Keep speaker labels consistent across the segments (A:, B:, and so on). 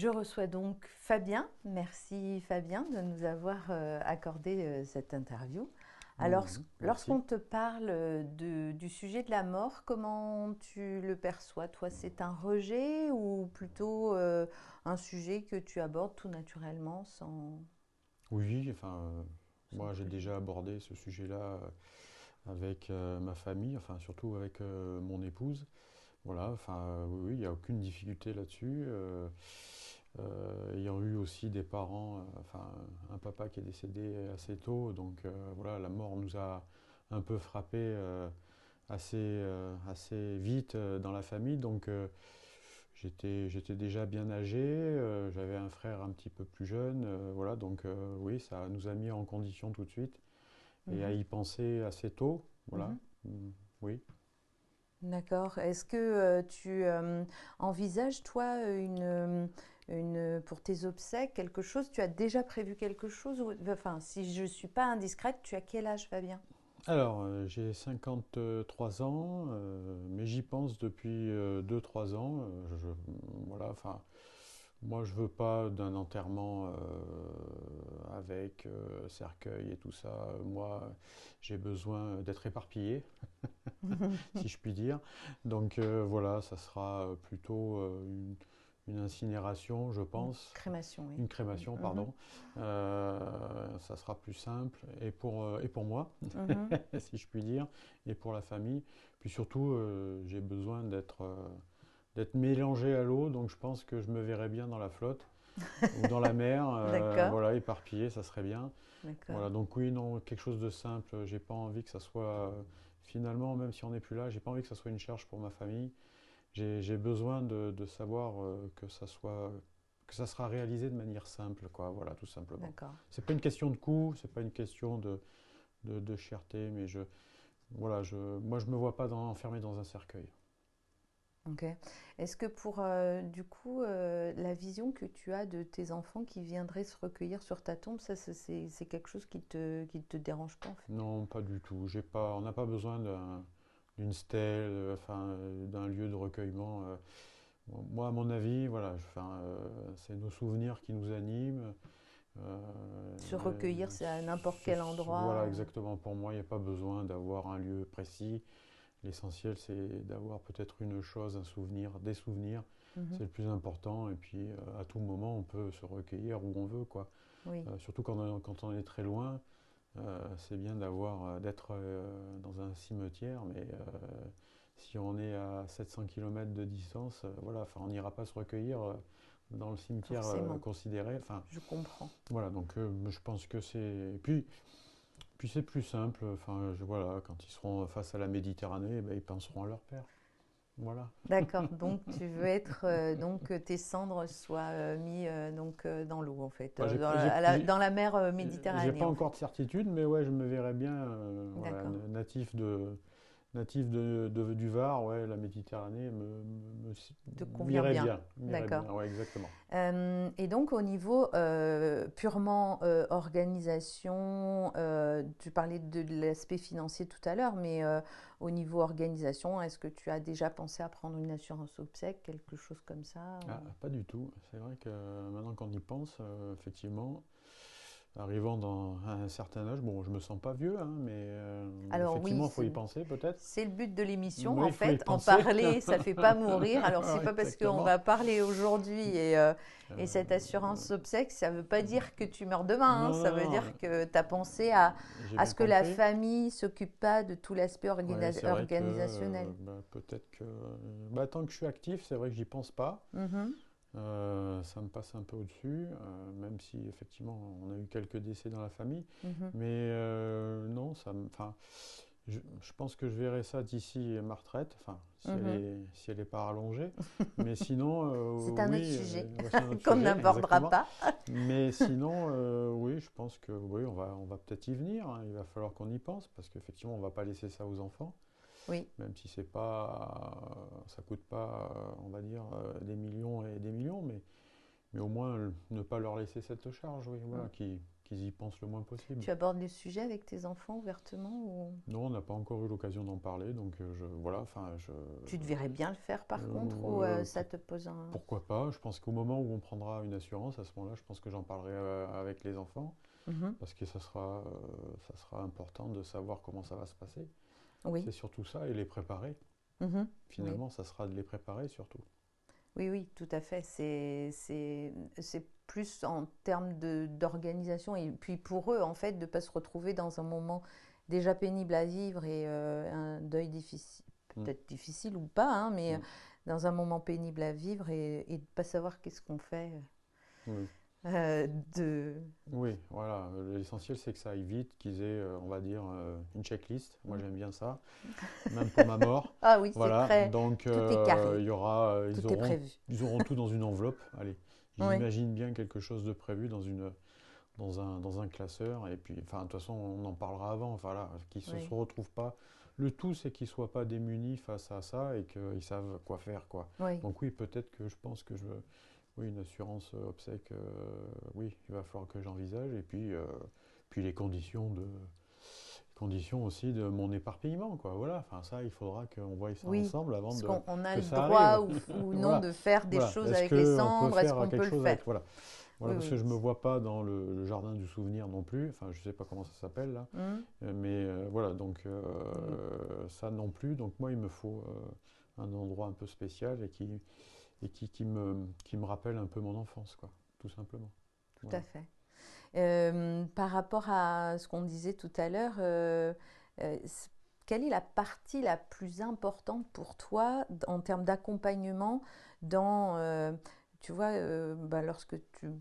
A: Je reçois donc Fabien. Merci Fabien de nous avoir accordé cette interview. Alors,
B: Merci.
A: lorsqu'on te parle du sujet de la mort, comment tu le perçois? Toi, c'est un rejet ou plutôt un sujet que tu abordes tout naturellement
B: Oui,
A: sans
B: moi j'ai
A: préjugés?
B: déjà abordé ce sujet-là avec ma famille, enfin surtout avec mon épouse. Voilà, oui, il n'y a aucune difficulté là-dessus. Ayant eu aussi des parents, un papa qui est décédé assez tôt, donc voilà, la mort nous a un peu frappé assez vite dans la famille, donc j'étais déjà bien âgé, j'avais un frère un petit peu plus jeune, voilà, donc oui, ça nous a mis en condition tout de suite et à
A: Mhm,
B: y penser assez tôt, voilà.
A: mhm.
B: Mm, oui.
A: D'accord. Est-ce que tu envisages, toi, pour tes obsèques, quelque chose? Tu as déjà prévu quelque chose? Enfin, si je ne suis pas indiscrète, tu as quel âge, Fabien?
B: Alors, j'ai 53 ans, mais j'y pense depuis 2-3 ans. Voilà, moi, je veux pas d'un enterrement avec cercueil et tout ça. Moi, j'ai besoin d'être éparpillé, si je puis dire. Donc voilà, ça sera plutôt une incinération, je
A: Une
B: pense.
A: crémation, oui.
B: Une crémation,
A: Mhm,
B: pardon. Ça sera plus simple et pour moi,
A: mhm.
B: si je puis dire, et pour la famille. Puis surtout, j'ai besoin d'être mélangé à l'eau, donc je pense que je me verrais bien dans la flotte ou dans la mer,
A: D'accord,
B: voilà, éparpillé, ça serait bien.
A: d'accord.
B: Voilà, donc oui, non, quelque chose de simple. J'ai pas envie que ça soit, finalement, même si on n'est plus là, j'ai pas envie que ça soit une charge pour ma famille. J'ai besoin de savoir que ça sera réalisé de manière simple, quoi. Voilà, tout simplement.
A: D'accord.
B: C'est pas une question de coût, c'est pas une question de cherté, mais voilà, moi je me vois pas enfermé dans un cercueil.
A: Ok. Est-ce que pour du coup la vision que tu as de tes enfants qui viendraient se recueillir sur ta tombe, ça c'est quelque chose qui te dérange pas en fait?
B: Non, pas du tout. On n'a pas besoin d'une stèle, d'un lieu de recueillement. Moi, à mon avis, voilà, c'est nos souvenirs qui nous animent.
A: Se recueillir, c'est à n'importe quel endroit.
B: Voilà, exactement. Pour moi, il n'y a pas besoin d'avoir un lieu précis. L'essentiel, c'est d'avoir peut-être une chose, un souvenir, des souvenirs.
A: Mhm.
B: C'est le plus important. Et puis, à tout moment, on peut se recueillir où on veut, quoi.
A: Oui,
B: Surtout quand on est très loin, c'est bien d'être dans un cimetière, mais si on est à 700 km de distance, voilà, on n'ira pas se recueillir dans le cimetière
A: forcément,
B: considéré.
A: je comprends.
B: Voilà, donc je pense que c'est. Puis c'est plus simple. Voilà, quand ils seront face à la Méditerranée, eh ben, ils penseront à leur père. Voilà.
A: D'accord, donc tu veux être donc que tes cendres soient mis donc dans l'eau en fait,
B: Bah,
A: dans la mer
B: j'ai
A: Méditerranée
B: pas
A: en
B: encore de
A: fait.
B: certitude, mais ouais, je me verrais bien, voilà,
A: D'accord.
B: natif du Var, ouais, la Méditerranée
A: Te convient
B: m'irait
A: bien.
B: bien, m'irait
A: D'accord.
B: bien, ouais, exactement.
A: Et donc au niveau purement organisation, tu parlais de l'aspect financier tout à l'heure, mais au niveau organisation, est-ce que tu as déjà pensé à prendre une assurance obsèque, quelque chose comme ça
B: Ah,
A: ou-
B: pas du tout. C'est vrai que maintenant qu'on y pense, effectivement, arrivant à un certain âge, bon, je me sens pas vieux, hein, mais
A: Alors oui,
B: effectivement, il faut y penser peut-être.
A: c'est le but de l'émission,
B: Oui,
A: en
B: il faut y
A: fait. En
B: penser.
A: parler, ça fait pas mourir. Alors, c'est
B: Ouais,
A: pas parce qu'on
B: exactement.
A: va parler aujourd'hui et cette
B: Euh,
A: assurance obsèque, ça veut pas dire que tu meurs demain, hein.
B: non,
A: Ça veut
B: non,
A: dire
B: non,
A: que tu as pensé
B: j'ai
A: à
B: bien
A: ce que la
B: compris.
A: famille s'occupe pas de tout l'aspect
B: Oui, c'est vrai que
A: organisationnel.
B: peut-être que tant que je suis actif, c'est vrai que j'y pense pas.
A: Mhm.
B: Ça me passe un peu au-dessus, même si effectivement on a eu quelques décès dans la famille.
A: Mhm.
B: Mais non, je pense que je verrai ça d'ici ma retraite, enfin,
A: Mhm.
B: si elle est pas rallongée. Mais sinon,
A: C'est un autre
B: oui,
A: sujet
B: ouais, c'est un autre
A: qu'on
B: sujet,
A: n'abordera
B: exactement.
A: pas.
B: Mais sinon, oui, je pense que oui, on va peut-être y venir, hein. Il va falloir qu'on y pense, parce qu'effectivement, on va pas laisser ça aux enfants,
A: Oui,
B: même si c'est pas, ça coûte pas, on va dire, des millions et des millions, mais au moins ne pas leur laisser cette charge, oui, voilà,
A: mm,
B: qu'ils y pensent le moins possible.
A: Tu abordes le sujet avec tes enfants ouvertement ou
B: Non, on n'a pas encore eu l'occasion d'en parler, donc voilà,
A: tu te verrais bien le faire par contre ou ça te pose un...
B: pourquoi pas. Je pense qu'au moment où on prendra une assurance, à ce moment-là, je pense que j'en parlerai avec les enfants,
A: Mhm.
B: parce que ça sera important de savoir comment ça va se passer.
A: Oui.
B: C'est surtout ça, et les préparer.
A: Mhm. Oui.
B: Finalement, ça sera de les préparer surtout.
A: Oui, oui, tout à fait. C'est plus en termes d'organisation et puis pour eux, en fait, de ne pas se retrouver dans un moment déjà pénible à vivre et un deuil difficile,
B: Mm,
A: peut-être difficile ou pas, hein, mais
B: mm.
A: dans un moment pénible à vivre et de ne pas savoir qu'est-ce qu'on fait
B: Oui.
A: de...
B: Oui, voilà. L'essentiel, c'est que ça aille vite, qu'ils aient, on va dire, une checklist. Moi, j'aime bien ça, même pour ma mort.
A: Ah oui, c'est
B: Voilà.
A: très...
B: Donc,
A: Tout est carré,
B: il y aura,
A: tout est prévu.
B: ils auront tout dans une enveloppe. Allez,
A: Oui,
B: j'imagine bien quelque chose de prévu dans un classeur. Et puis, enfin, de toute façon, on en parlera avant. Enfin, là, qu'ils se
A: oui,
B: retrouvent pas. Le tout, c'est qu'ils soient pas démunis face à ça et qu'ils savent quoi faire, quoi.
A: oui,
B: Donc oui, peut-être que je pense que oui, une assurance obsèque, oui, il va falloir que j'envisage. Et puis, puis conditions aussi de mon éparpillement, quoi. Voilà, enfin ça, il faudra qu'on voie ça
A: oui.
B: ensemble avant
A: Est-ce qu'on a
B: que
A: le
B: ça arrive.
A: droit ou non
B: Voilà,
A: de faire des
B: voilà.
A: choses
B: Est-ce
A: avec les
B: qu'on peut
A: cendres? Est-ce
B: faire
A: qu'on peut
B: quelque
A: le
B: chose
A: faire?
B: avec... Voilà. Voilà,
A: Oui,
B: parce que
A: oui.
B: je me vois pas dans le jardin du souvenir non plus. Enfin, je sais pas comment ça s'appelle là.
A: Hmm.
B: Mais voilà, donc
A: Mm.
B: ça non plus. Donc moi, il me faut un endroit un peu spécial et qui me rappelle un peu mon enfance, quoi, tout simplement.
A: Tout à
B: Voilà.
A: fait. Par rapport à ce qu'on disait tout à l'heure, euh, c- quelle est la partie la plus importante pour toi en termes d'accompagnement dans, tu vois, bah, lorsque tu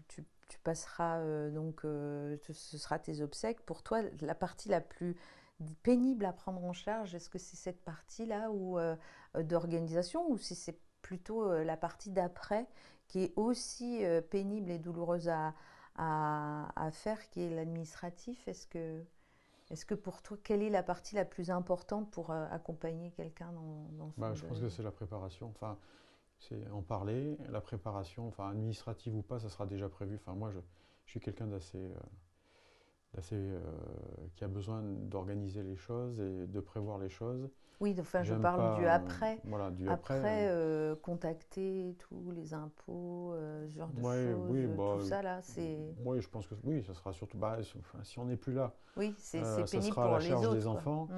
A: passeras, ce sera tes obsèques, pour toi, la partie la plus pénible à prendre en charge, est-ce que c'est cette partie-là ou d'organisation ou si c'est plutôt la partie d'après qui est aussi pénible et douloureuse à faire, qui est l'administratif. Est-ce que pour toi, quelle est la partie la plus importante pour accompagner quelqu'un dans son
B: Bah, je pense que
A: deuil?
B: c'est la préparation. Enfin, c'est en parler, la préparation, enfin administrative ou pas, ça sera déjà prévu. Enfin, je suis quelqu'un d'assez qui a besoin d'organiser les choses et de prévoir les choses.
A: Oui, enfin, je
B: J'aime
A: parle
B: pas,
A: du après.
B: voilà, du après.
A: Après, contacter tous les impôts, ce genre de
B: Ouais,
A: choses,
B: oui, bah,
A: tout ça là, c'est...
B: ouais, je pense que oui, ça sera surtout, bah, enfin, si on n'est plus là,
A: Oui, c'est
B: ça
A: pénible
B: sera à la
A: pour les
B: charge des
A: autres, quoi.
B: enfants.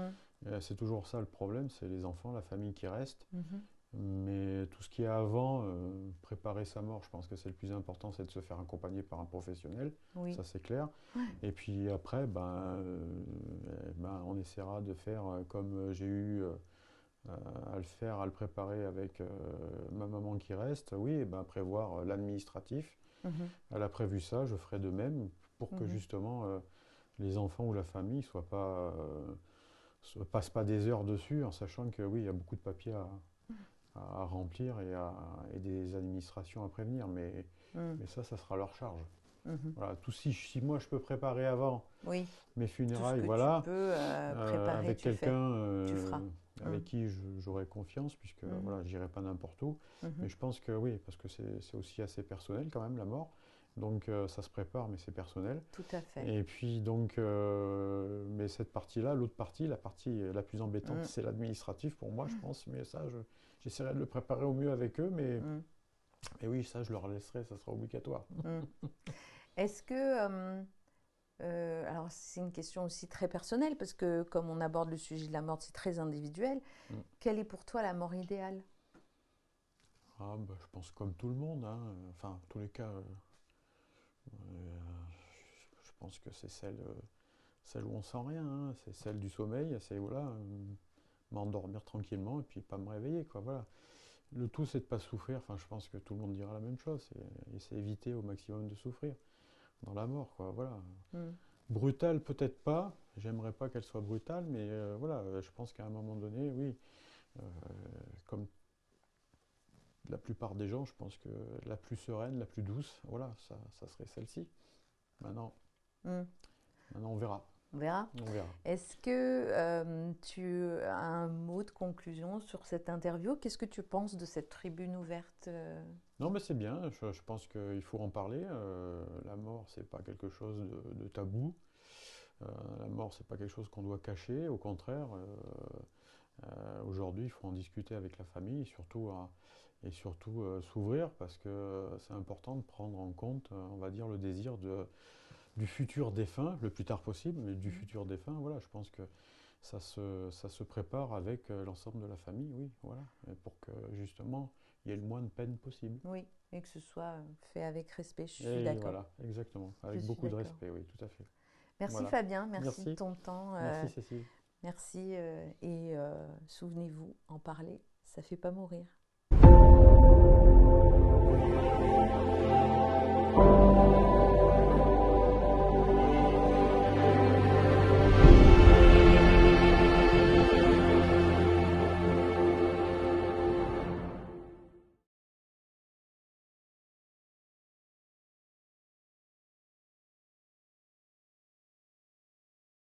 A: Mm.
B: C'est toujours ça le problème, c'est les enfants, la famille qui reste.
A: Mhm.
B: Mais tout ce qui est avant, préparer sa mort, je pense que c'est le plus important, c'est de se faire accompagner par un professionnel,
A: Oui.
B: ça c'est clair.
A: Ouais.
B: Et puis après, on essaiera de faire comme j'ai eu à le faire, à le préparer avec ma maman qui reste. Oui, et ben, prévoir l'administratif.
A: Mhm.
B: Elle a prévu ça, je ferai de même pour que
A: Mhm.
B: justement les enfants ou la famille passent pas des heures dessus en sachant que oui, il y a beaucoup de papiers à remplir et des administrations à prévenir,
A: Mm.
B: mais ça sera leur charge.
A: Mhm.
B: Voilà, tout si moi je peux préparer avant
A: Oui,
B: mes
A: tout ce
B: funérailles,
A: que tu
B: voilà,
A: peux préparer,
B: avec
A: tu fais,
B: quelqu'un
A: tu feras. Mm.
B: avec qui j'aurai confiance, puisque
A: Mhm.
B: voilà, j'irai pas n'importe où.
A: Mhm.
B: Mais je pense que oui, parce que c'est aussi assez personnel quand même la mort. Donc ça se prépare, mais c'est personnel.
A: Tout à fait.
B: Et puis donc, mais cette partie-là, l'autre partie, la partie la plus embêtante,
A: Mm.
B: c'est l'administratif pour moi, je pense. Mais ça, j'essaierai de le préparer au mieux avec eux.
A: Mm.
B: Mais oui, ça, je leur laisserai, ça sera obligatoire.
A: Mm. Est-ce que, alors c'est une question aussi très personnelle, parce que comme on aborde le sujet de la mort, c'est très individuel.
B: Mm.
A: Quelle est pour toi la mort idéale?
B: Ah, bah, je pense comme tout le monde, hein. Enfin, en tous les cas, je pense que c'est celle où on sent rien, hein. C'est celle du sommeil, c'est voilà, m'endormir tranquillement et puis pas me réveiller, quoi. Voilà. Le tout, c'est de pas souffrir. Enfin, je pense que tout le monde dira la même chose. C'est éviter au maximum de souffrir dans la mort, quoi. Voilà.
A: Mm.
B: Brutale, peut-être pas. J'aimerais pas qu'elle soit brutale, mais voilà, je pense qu'à un moment donné, oui, euh, comme la plupart des gens, je pense que la plus sereine, la plus douce, voilà, ça serait celle-ci. Maintenant,
A: Mm.
B: maintenant, on verra.
A: On verra.
B: On verra.
A: Est-ce que tu as un mot de conclusion sur cette interview? Qu'est-ce que tu penses de cette tribune ouverte?
B: Non, mais c'est bien. Je pense qu'il faut en parler. La mort, c'est pas quelque chose de tabou. La mort, c'est pas quelque chose qu'on doit cacher. Au contraire, aujourd'hui, il faut en discuter avec la famille et surtout s'ouvrir parce que c'est important de prendre en compte, on va dire, le désir du futur défunt, le plus tard possible, mais du futur défunt. Voilà, je pense que ça se prépare avec l'ensemble de la famille, oui, voilà, et pour que justement il y ait le moins de peine possible.
A: Oui, et que ce soit fait avec respect, je suis
B: Et
A: d'accord.
B: voilà, exactement,
A: Je
B: avec
A: suis
B: beaucoup de
A: d'accord.
B: respect, oui, tout à fait.
A: Merci
B: Voilà.
A: Fabien, merci de
B: Merci,
A: ton temps.
B: merci Cécile.
A: Merci et souvenez-vous, en parler, ça fait pas mourir.